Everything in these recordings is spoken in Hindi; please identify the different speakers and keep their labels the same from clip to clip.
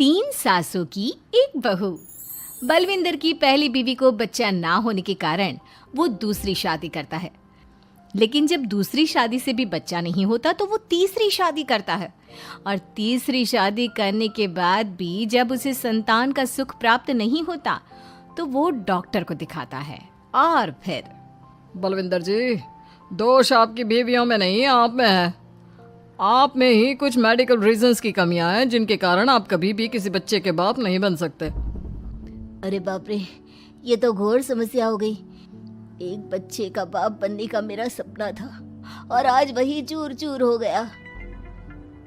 Speaker 1: तीन सासों की एक बहू। बलविंदर की पहली बीवी को बच्चा ना होने के कारण वो दूसरी शादी करता है, लेकिन जब दूसरी शादी से भी बच्चा नहीं होता तो वो तीसरी शादी करता है, और तीसरी शादी करने के बाद भी जब उसे संतान का सुख प्राप्त नहीं होता तो वो डॉक्टर को दिखाता है। और फिर
Speaker 2: बलविंदर जी, दोष आपकी बीवियों में नहीं, आप में है। आप में ही कुछ मेडिकल रीजंस की कमियां हैं जिनके कारण आप कभी भी किसी बच्चे के बाप नहीं बन सकते।
Speaker 3: अरे बाप रे, ये तो घोर समस्या हो गई। एक बच्चे का बाप बनने का मेरा सपना था और आज वही चूर चूर हो गया।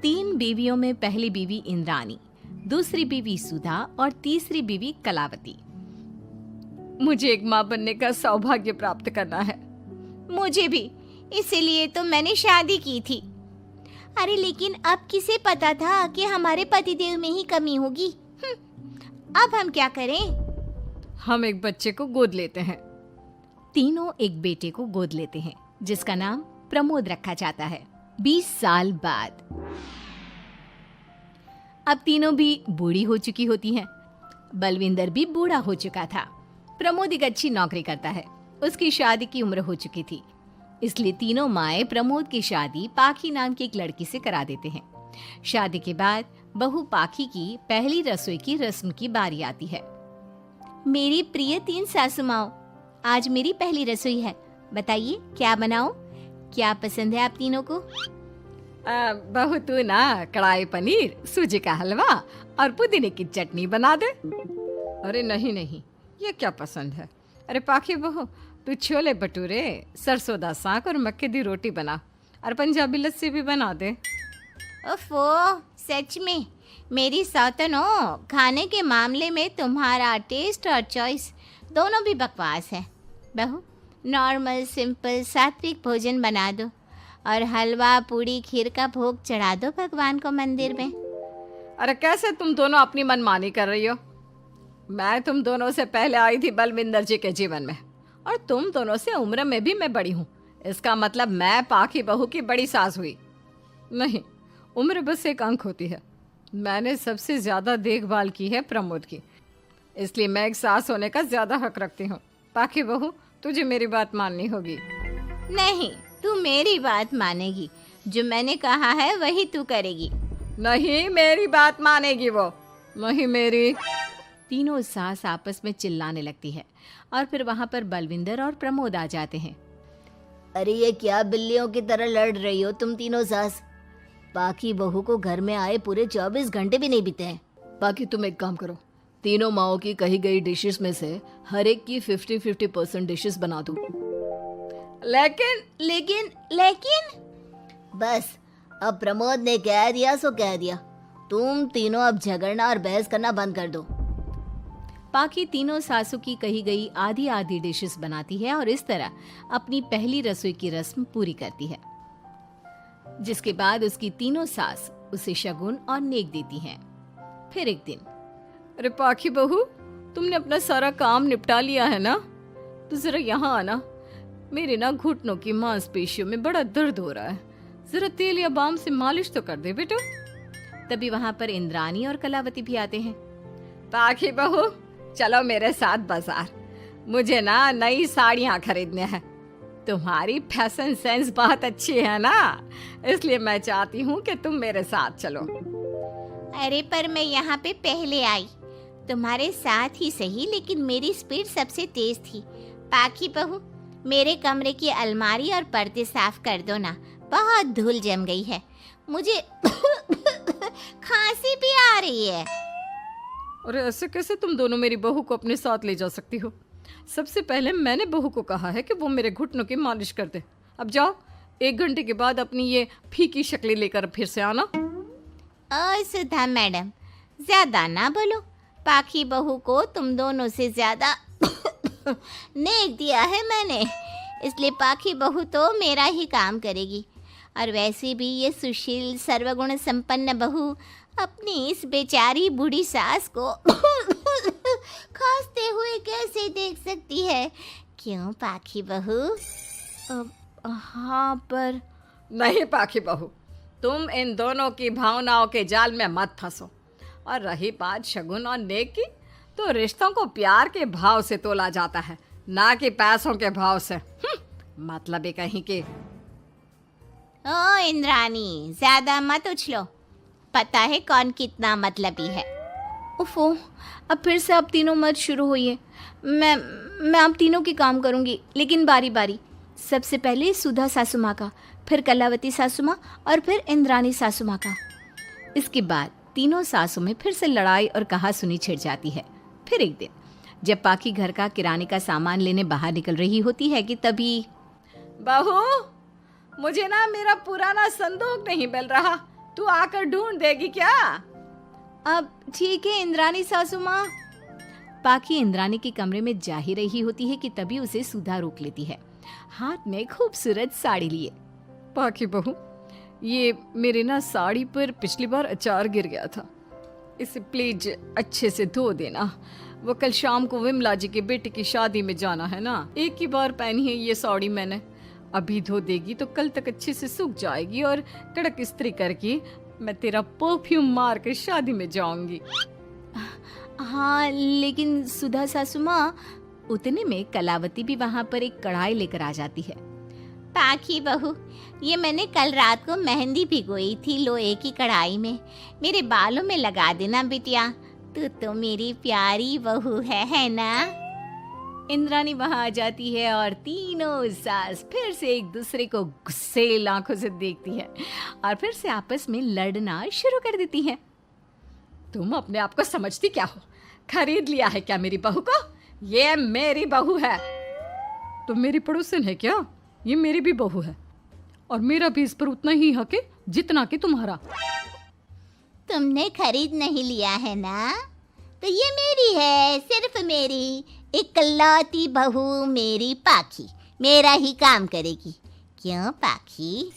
Speaker 1: तीन बीवियों में पहली बीवी इंद्राणी, दूसरी बीवी सुधा और तीसरी बीवी कलावती। मुझे एक माँ बनने का सौभाग्य प्राप्त करना है।
Speaker 3: मुझे भी, इसीलिए तो मैंने शादी की थी। अरे लेकिन अब किसे पता था कि हमारे पतिदेव में ही कमी होगी। अब हम क्या करें?
Speaker 1: हम एक बच्चे को गोद लेते हैं। तीनों एक बेटे को गोद लेते हैं जिसका नाम प्रमोद रखा जाता है। 20 साल बाद अब तीनों भी बूढ़ी हो चुकी होती हैं। बलविंदर भी बूढ़ा हो चुका था। प्रमोद एक अच्छी नौकरी करता है। उसकी शादी की उम्र हो चुकी थी, इसलिए तीनों माएं प्रमोद की शादी पाखी नाम की एक लड़की से करा देते हैं। शादी के बाद बहू पाखी की पहली रसोई की रस्म की बारी आती है।
Speaker 3: मेरी प्रिय तीन सासू माओ, आज मेरी पहली रसोई है। बताइए क्या बनाऊं? क्या पसंद है आप तीनों को?
Speaker 1: बहू तू ना कढ़ाई पनीर, सूजी का हलवा और पुदीने की चटनी बना दे।
Speaker 2: अरे नहीं नहीं, ये क्या पसंद है। अरे पाखी बहू, तू छोले भटूरे, सरसों दा साग और मक्के दी रोटी बना और पंजाबी लस्सी भी बना दे।
Speaker 3: ओफो, सच में मेरी सौतन हो, खाने के मामले में तुम्हारा टेस्ट और चॉइस दोनों भी बकवास है। बहू, नॉर्मल सिंपल सात्विक भोजन बना दो और हलवा पूड़ी खीर का भोग चढ़ा दो भगवान को मंदिर में।
Speaker 2: अरे कैसे तुम दोनों अपनी मनमानी कर रही हो? मैं तुम दोनों से पहले आई थी बलविंदर जी के जीवन में, और तुम दोनों से उम्र में भी मैं बड़ी हूँ। इसका मतलब मैं पाखी बहू की बड़ी सास हुई नहीं। उम्र बस एक अंक होती है। मैंने सबसे ज्यादा देखभाल की है प्रमोद की, इसलिए मैं एक सास होने का ज्यादा हक रखती हूँ। पाखी बहू, तुझे मेरी बात माननी होगी।
Speaker 3: नहीं, तू मेरी बात मानेगी। जो मैंने कहा है वही तू करेगी।
Speaker 2: नहीं, मेरी बात मानेगी वो। नहीं मेरी।
Speaker 1: तीनों सास आपस में चिल्लाने लगती है और फिर वहां पर बलविंदर और प्रमोद आ जाते हैं।
Speaker 3: अरे ये क्या बिल्लियों की तरह लड़ रही हो तुम तीनों सास? पाखी बहू को घर में आए पूरे 24 घंटे भी नहीं बीते हैं।
Speaker 2: बाकी तुम एक काम करो, तीनों माओं की कही गई डिशेस में से हर एक की 50-50% डिशेस बना दो।
Speaker 3: लेकिन बस, अब प्रमोद ने कह दिया सो कह दिया। तुम तीनों अब झगड़ना और बहस करना बंद कर दो।
Speaker 1: पाखी तीनों सासों की कही गई आधी आधी डिशेस बनाती है और इस तरह अपनी पहली रसोई की रस्म पूरी करती है, जिसके बाद उसकी तीनों सास उसे शगुन और नेक देती हैं। फिर एक दिन,
Speaker 2: अरे पाखी बहू, तुमने अपना सारा काम निपटा लिया है ना? तो जरा यहाँ आना। मेरे ना घुटनों की मांसपेशियों में बड़ा दर्द हो रहा है। जरा तेल या बाम से मालिश तो कर दे बेटा।
Speaker 1: तभी वहां पर इंद्राणी और कलावती भी आते हैं।
Speaker 2: पाखी बहू, चलो मेरे साथ बाजार। मुझे ना नई साड़ियाँ खरीदने हैं। तुम्हारी फैशन सेंस बहुत अच्छी है ना, इसलिए मैं चाहती हूँ कि तुम मेरे साथ चलो।
Speaker 3: अरे पर मैं यहाँ पे पहले आई, तुम्हारे साथ ही सही, लेकिन मेरी स्पीड सबसे तेज थी। पाखी बहू, मेरे कमरे की अलमारी और पर्दे साफ कर दो ना, बहुत धूल जम गई है। मुझे खांसी भी आ रही है।
Speaker 2: अरे ऐसे कैसे तुम दोनों मेरी बहू को अपने साथ ले जा सकती हो? सबसे पहले मैंने बहू को कहा है कि वो मेरे घुटनों की मालिश कर दे। अब जाओ, 1 घंटे के बाद अपनी ये फीकी शक्लें लेकर फिर से आना।
Speaker 3: सुधा मैडम, ज्यादा ना बोलो। पाखी बहू को तुम दोनों से ज्यादा नेक दिया है मैंने, इसलिए पाखी बहू तो मेरा ही काम करेगी। और वैसे भी ये सुशील सर्वगुण संपन्न बहू अपनी इस बेचारी बूढ़ी सास को खांसते हुए कैसे देख सकती है? क्यों पाखी बहू?
Speaker 1: हाँ, पर
Speaker 2: नहीं पाखी बहू, तुम इन दोनों की भावनाओं के जाल में मत फंसो। और रही बात शगुन और नेक की, तो रिश्तों को प्यार के भाव से तोला जाता है, ना कि पैसों के भाव से। मतलब ये कहीं के।
Speaker 3: ओ इंद्रानी, ज्यादा मत उछलो, पता है कौन कितना मतलबी है।
Speaker 1: उफो, अब फिर से आप तीनों मत शुरू होइए। मैं आप तीनों के काम करूंगी, लेकिन बारी बारी। सबसे पहले सुधा सासू माँ का, फिर कलावती सासू माँ और फिर इंद्रानी सासू माँ का। इसके बाद तीनों सासों में फिर से लड़ाई और कहासुनी छिड़ जाती है। फिर एक दिन जब पाखी घर का किराने का सामान लेने बाहर निकल रही होती है कि तभी,
Speaker 2: बहू, मुझे ना मेरा पुराना संदूक नहीं मिल रहा, तू आकर ढूंढ देगी क्या?
Speaker 1: अब ठीक है इंद्रानी सासू माँ। पाखी इंद्रानी के कमरे में जा ही रही होती है कि तभी उसे सुधा रोक लेती है, हाथ में खूबसूरत साड़ी लिए।
Speaker 2: पाखी बहू, ये मेरे ना साड़ी पर पिछली बार अचार गिर गया था, इसे प्लीज अच्छे से धो देना। वो कल शाम को विमला जी के बेटे की शादी में जाना है ना, एक ही बार पहनी है ये साड़ी मैंने, अभी धो देगी तो कल तक अच्छे से सूख जाएगी और कड़क इस्त्री करके मैं तेरा परफ्यूम मार कर शादी में जाऊंगी।
Speaker 1: हाँ, लेकिन सुधा सासू माँ, उतने में कलावती भी वहाँ पर एक कढ़ाई लेकर आ जाती है।
Speaker 3: पाखी बहू, ये मैंने कल रात को मेहंदी भिगोई थी लोहे की कढ़ाई में, मेरे बालों में लगा देना बिटिया, तू तो मेरी प्यारी बहू है ना?
Speaker 1: इंद्रानी वहाँ आ जाती है और तीनों सास फिर से एक दूसरे को गुस्सेल आंखों से देखती है और फिर से आपस में लड़ना शुरू कर देती है।
Speaker 2: तुम अपने आप को समझती क्या हो? खरीद लिया है क्या मेरी बहू को? ये मेरी बहू है। तुम मेरी पड़ोसन है क्या? ये मेरी भी बहू है और मेरा भी इस पर उतना ही हक है जितना कि तुम्हारा।
Speaker 3: तुमने खरीद नहीं लिया है ना, तो ये मेरी है, सिर्फ मेरी, इकलौती बहू मेरी पाखी, मेरा ही काम करेगी। क्यों पाखी?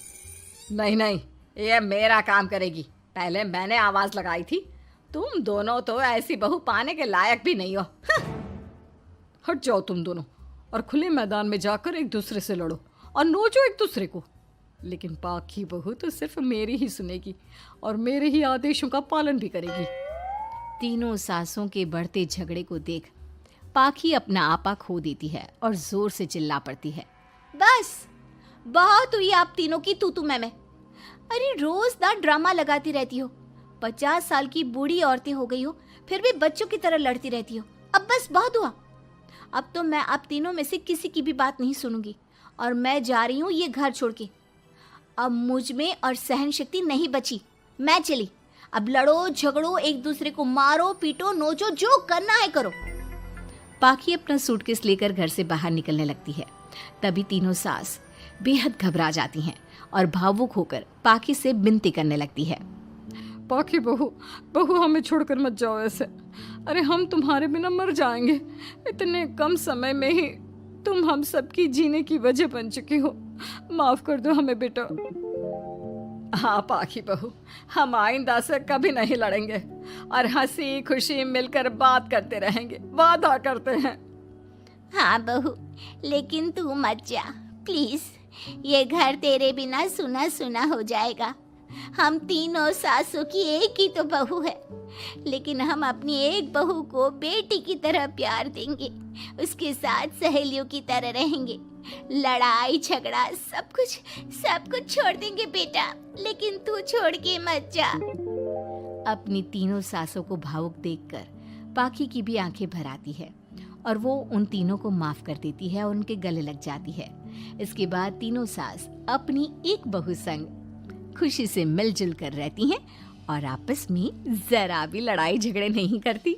Speaker 2: नहीं नहीं, ये मेरा काम करेगी। पहले मैंने आवाज लगाई थी, तुम दोनों तो ऐसी बहू पाने के लायक भी नहीं हो। हट जाओ तुम दोनों और खुले मैदान में जाकर एक दूसरे से लड़ो और नोचो एक दूसरे को, लेकिन पाखी बहू तो सिर्फ मेरी ही सुनेगी और मेरे ही आदेशों का पालन भी करेगी।
Speaker 1: तीनों सासों के बढ़ते झगड़े को देख पाखी अपना आपा खो देती है और जोर से चिल्ला पड़ती है, बस बहुत हुई आप तीनों की तू मैं। अरे रोज ना ड्रामा लगाती रहती हो, 50 साल की बूढ़ी औरतें हो गई हो, फिर भी बच्चों की तरह लड़ती रहती हो। अब बस बहुत हुआ, अब तो मैं आप तीनों में से किसी की भी बात नहीं सुनूंगी और मैं जा रही हूँ ये घर छोड़ के। अब मुझ में और सहन शक्ति नहीं बची, मैं चली। अब लड़ो झगड़ो, एक दूसरे को मारो पीटो नोचो, जो करना है करो। पाखी अपना सूटकेस लेकर घर से बाहर निकलने लगती है। तभी तीनों सास बेहद घबरा जाती हैं और भावुक होकर पाखी से विनती करने लगती है,
Speaker 2: पाखी बहू, बहू हमें छोड़कर मत जाओ ऐसे। अरे हम तुम्हारे बिना मर जाएंगे। इतने कम समय में ही तुम हम सबकी जीने की वजह बन चुकी हो, माफ कर दो हमें बेटा। हाँ पाखी बहू, हम आइंदा से कभी नहीं लड़ेंगे और हंसी खुशी मिलकर बात करते रहेंगे, वादा करते हैं।
Speaker 3: हाँ बहू, लेकिन तू मत जा प्लीज, ये घर तेरे बिना सुना सुना हो जाएगा। हम तीनों सासों की एक ही तो बहू है, लेकिन हम अपनी एक बहू को बेटी की तरह प्यार देंगे, उसके साथ सहेलियों की तरह रहेंगे। लड़ाई झगड़ा सब कुछ छोड़ देंगे बेटा, लेकिन तू छोड़ के मत जा।
Speaker 1: अपनी तीनों सासों को भावुक देखकर पाखी की भी आंखें भर आती है और वो उन तीनों को माफ कर देती है और उनके गले लग जाती है। इसके बाद तीनों सास अपनी एक बहू संग खुशी से मिलजुल कर रहती हैं और आपस में जरा भी लड़ाई झगड़े नहीं करती।